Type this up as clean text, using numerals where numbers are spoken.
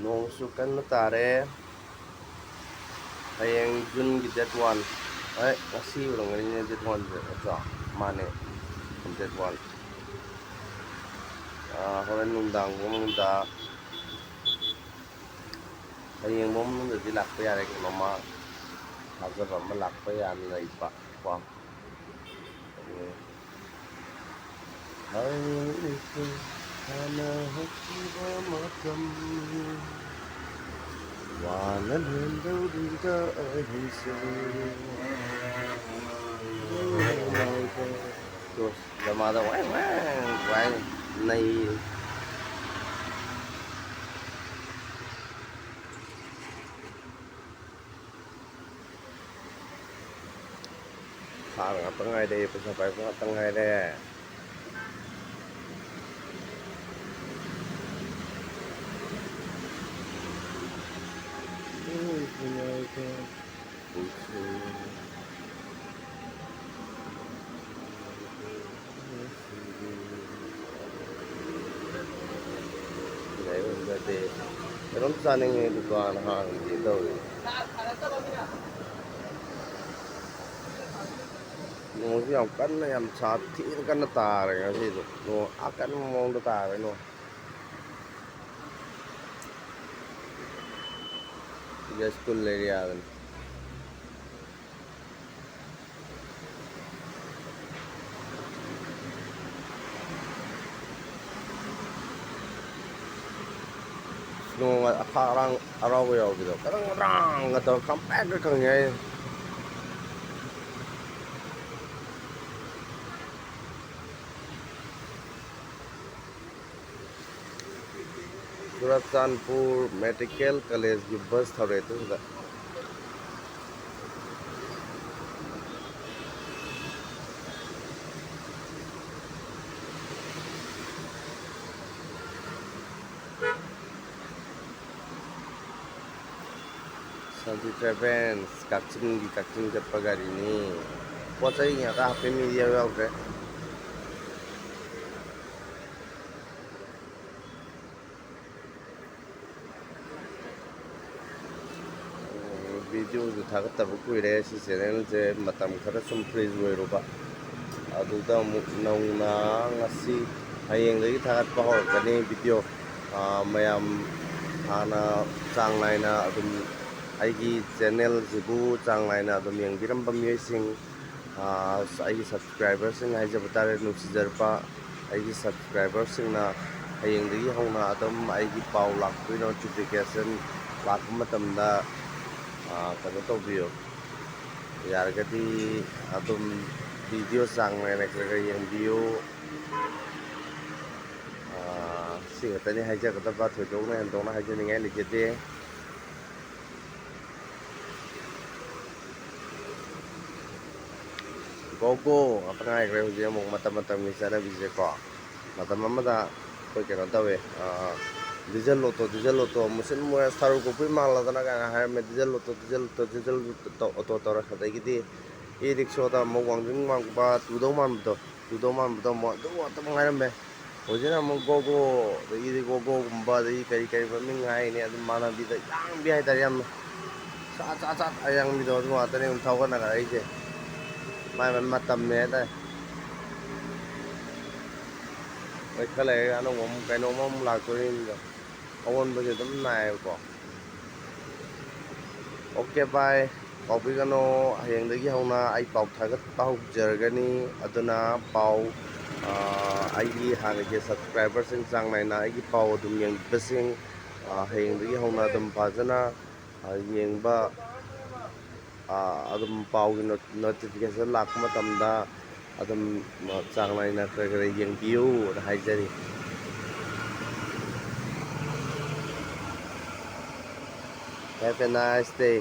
Nongsu kan tare hayang June date 1 ay kasi ulang ini date 1 so mane date 1 horen nungdang mungda hayang mom nungda di lakpa yare ki mama hazaba ma lakpa yan na ipa kwa hayang itu hana hakiba matam Wanan hendaw dita ay hiso Terus Yamada wang wang wang này Sao nga tengah deh sampai tengah deh Jadi, kalau sana ini dukaan hang gitu, nunggu yang kan yang sati kan tar ya sih itu, no akan mau tar no, dia school area kan, no akarang araw ya gitu, kadang orang atau kampung ke kangnya Suratsanpur Medical College की बस था रहे थे सुधा Santi Travels Kakcing ke pagar ini pocainya kah HP media wel ke video itu thagat tabu kuire si channel je matam khara sum freeze oiroba aduda nauna ngasi hayeng lagi thagat pa hor kani video mayam hana chang laina adum aigi channel jibu chang laina adum yang biram bamye sing aigi subscribers sing hai jabatare nusijarpa aigi subscribers sing na hayeng lagi hona adum aigi pau lakpui notification lakpa matamda kano tawbiyo yaragadi adum video sang laina kaga yang view sing tani haja kata ba thodong na hendong na haja ningai likete gogo apa ngai kre huje mong mata ni sana bise ko mata mamada koi kano tawe diesel loto mesin mo saru ko pui mala dana ka ha me diesel loto to auto to ra khadai gidi e rickshaw da mo wangjing mang ba tudong man do mo do ta ngai me hojina mo gogo de gogo gumba de kai ba ming ngai ni adu mana bi da yang bi hai da yam sa ayang mi do mo ta ni thau ka na ga ai je mai man matam ne da cái kale ano mom cái no mom la ko ni awon ba je dum nai ko okay bye copy kano hayang dagi hauna ai pau thagat pau jargani aduna pau ai gi hang ge subscriber sing chang nai na ai gi pau dum yang besing hayang dagi hauna dum phajana yeng ba adum pau gi notification lak matam da adum chang nai na kare yang view da hai jari have a nice day